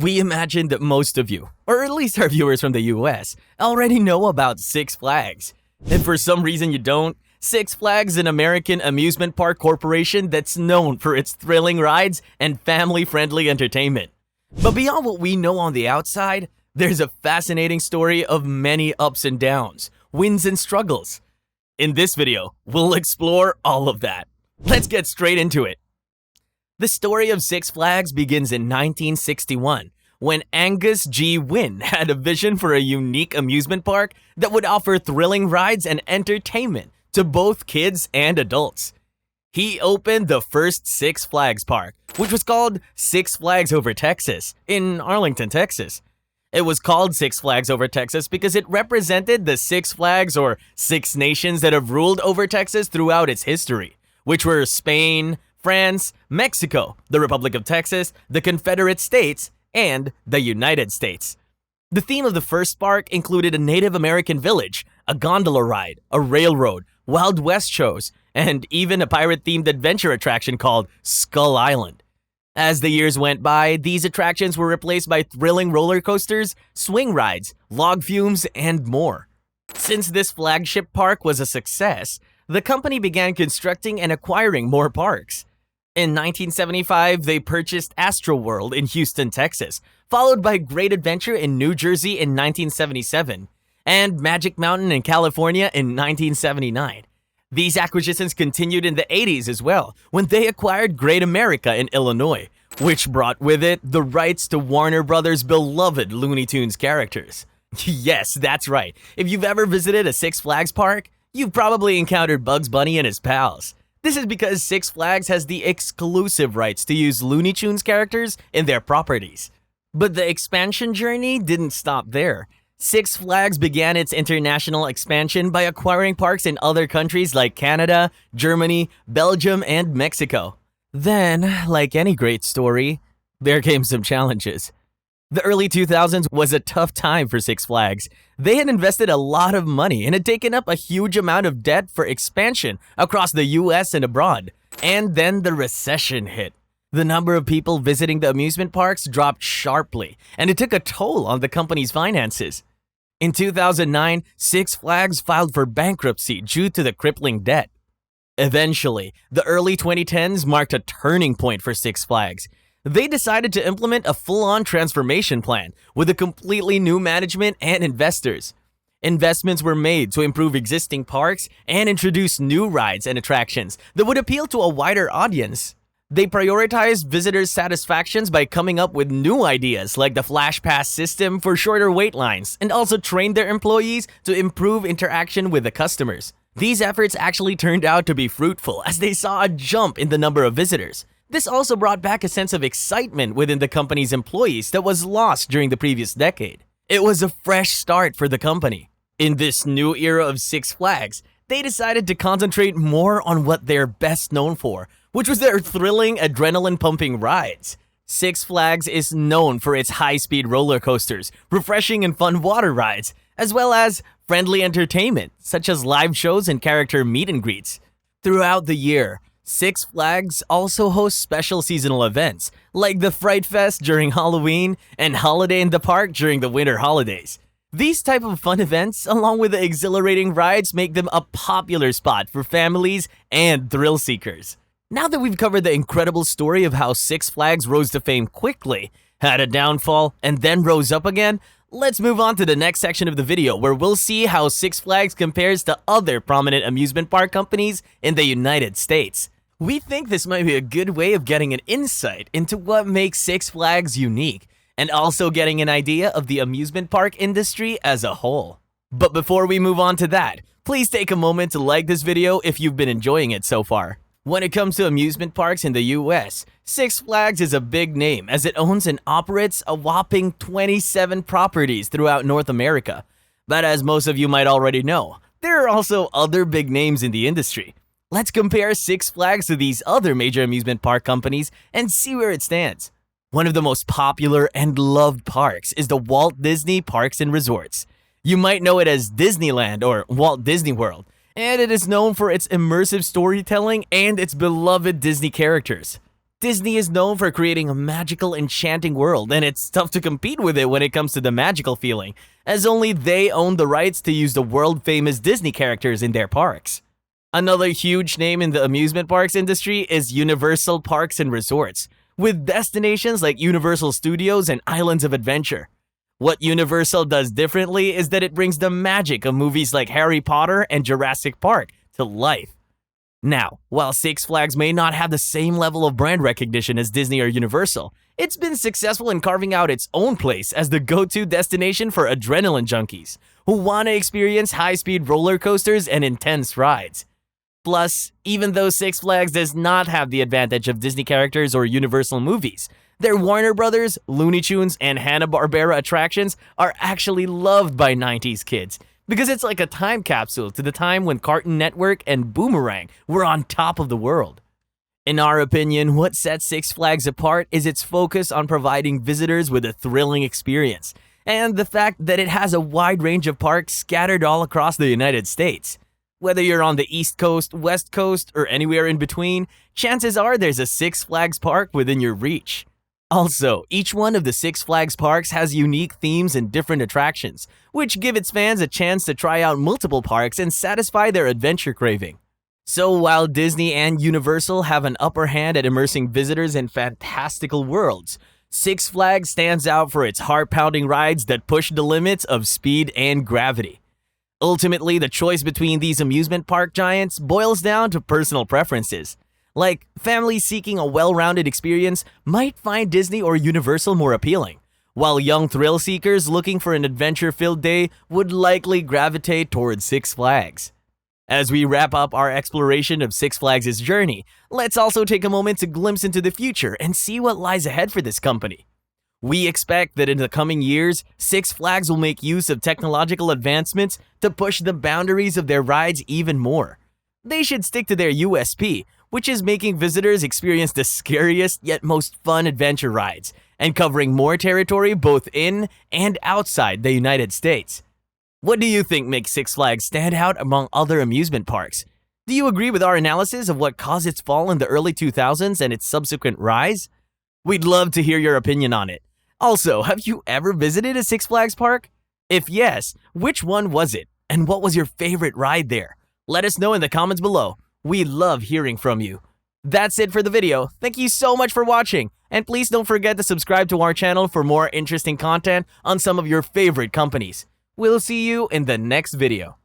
We imagine that most of you, or at least our viewers from the US, already know about Six Flags. If for some reason you don't, Six Flags is an American amusement park corporation that's known for its thrilling rides and family-friendly entertainment. But beyond what we know on the outside, there's a fascinating story of many ups and downs, wins and struggles. In this video, we'll explore all of that. Let's get straight into it. The story of Six Flags begins in 1961, when Angus G. Wynn had a vision for a unique amusement park that would offer thrilling rides and entertainment to both kids and adults. He opened the first Six Flags park, which was called Six Flags Over Texas, in Arlington, Texas. It was called Six Flags Over Texas because it represented the Six Flags or Six Nations that have ruled over Texas throughout its history, which were Spain, France, Mexico, the Republic of Texas, the Confederate States, and the United States. The theme of the first park included a Native American village, a gondola ride, a railroad, Wild West shows, and even a pirate-themed adventure attraction called Skull Island. As the years went by, these attractions were replaced by thrilling roller coasters, swing rides, log fumes, and more. Since this flagship park was a success, the company began constructing and acquiring more parks. In 1975, they purchased Astroworld in Houston, Texas, followed by Great Adventure in New Jersey in 1977, and Magic Mountain in California in 1979. These acquisitions continued in the 80s as well, when they acquired Great America in Illinois, which brought with it the rights to Warner Brothers' beloved Looney Tunes characters. Yes, that's right. If you've ever visited a Six Flags park, you've probably encountered Bugs Bunny and his pals. This is because Six Flags has the exclusive rights to use Looney Tunes characters in their properties. But the expansion journey didn't stop there. Six Flags began its international expansion by acquiring parks in other countries like Canada, Germany, Belgium, and Mexico. Then, like any great story, there came some challenges. The early 2000s was a tough time for Six Flags. They had invested a lot of money and had taken up a huge amount of debt for expansion across the US and abroad. And then the recession hit. The number of people visiting the amusement parks dropped sharply, and it took a toll on the company's finances. In 2009, Six Flags filed for bankruptcy due to the crippling debt. Eventually, the early 2010s marked a turning point for Six Flags. They decided to implement a full-on transformation plan with a completely new management and investors. Investments were made to improve existing parks and introduce new rides and attractions that would appeal to a wider audience. They prioritized visitors' satisfactions by coming up with new ideas like the Flash Pass system for shorter wait lines, and also trained their employees to improve interaction with the customers. These efforts actually turned out to be fruitful as they saw a jump in the number of visitors. This also brought back a sense of excitement within the company's employees that was lost during the previous decade. It was a fresh start for the company. In this new era of Six Flags, they decided to concentrate more on what they're best known for, which was their thrilling, adrenaline-pumping rides. Six Flags is known for its high-speed roller coasters, refreshing and fun water rides, as well as friendly entertainment, such as live shows and character meet and greets. Throughout the year, Six Flags also hosts special seasonal events, like the Fright Fest during Halloween and Holiday in the Park during the winter holidays. These type of fun events, along with the exhilarating rides, make them a popular spot for families and thrill seekers. Now that we've covered the incredible story of how Six Flags rose to fame quickly, had a downfall, and then rose up again, let's move on to the next section of the video where we'll see how Six Flags compares to other prominent amusement park companies in the United States. We think this might be a good way of getting an insight into what makes Six Flags unique, and also getting an idea of the amusement park industry as a whole. But before we move on to that, please take a moment to like this video if you've been enjoying it so far. When it comes to amusement parks in the US, Six Flags is a big name as it owns and operates a whopping 27 properties throughout North America. But as most of you might already know, there are also other big names in the industry. Let's compare Six Flags to these other major amusement park companies and see where it stands. One of the most popular and loved parks is the Walt Disney Parks and Resorts. You might know it as Disneyland or Walt Disney World, and it is known for its immersive storytelling and its beloved Disney characters. Disney is known for creating a magical, enchanting world, and it's tough to compete with it when it comes to the magical feeling, as only they own the rights to use the world-famous Disney characters in their parks. Another huge name in the amusement parks industry is Universal Parks and Resorts, with destinations like Universal Studios and Islands of Adventure. What Universal does differently is that it brings the magic of movies like Harry Potter and Jurassic Park to life. Now, while Six Flags may not have the same level of brand recognition as Disney or Universal, it's been successful in carving out its own place as the go-to destination for adrenaline junkies who want to experience high-speed roller coasters and intense rides. Plus, even though Six Flags does not have the advantage of Disney characters or Universal movies, their Warner Brothers, Looney Tunes, and Hanna-Barbera attractions are actually loved by 90s kids because it's like a time capsule to the time when Cartoon Network and Boomerang were on top of the world. In our opinion, what sets Six Flags apart is its focus on providing visitors with a thrilling experience, and the fact that it has a wide range of parks scattered all across the United States. Whether you're on the East Coast, West Coast, or anywhere in between, chances are there's a Six Flags park within your reach. Also, each one of the Six Flags parks has unique themes and different attractions, which give its fans a chance to try out multiple parks and satisfy their adventure craving. So while Disney and Universal have an upper hand at immersing visitors in fantastical worlds, Six Flags stands out for its heart-pounding rides that push the limits of speed and gravity. Ultimately, the choice between these amusement park giants boils down to personal preferences. Like, families seeking a well-rounded experience might find Disney or Universal more appealing, while young thrill seekers looking for an adventure-filled day would likely gravitate towards Six Flags. As we wrap up our exploration of Six Flags' journey, let's also take a moment to glimpse into the future and see what lies ahead for this company. We expect that in the coming years, Six Flags will make use of technological advancements to push the boundaries of their rides even more. They should stick to their USP, which is making visitors experience the scariest yet most fun adventure rides, and covering more territory both in and outside the United States. What do you think makes Six Flags stand out among other amusement parks? Do you agree with our analysis of what caused its fall in the early 2000s and its subsequent rise? We'd love to hear your opinion on it. Also, have you ever visited a Six Flags park? If yes, which one was it? And what was your favorite ride there? Let us know in the comments below. We love hearing from you. That's it for the video. Thank you so much for watching. And please don't forget to subscribe to our channel for more interesting content on some of your favorite companies. We'll see you in the next video.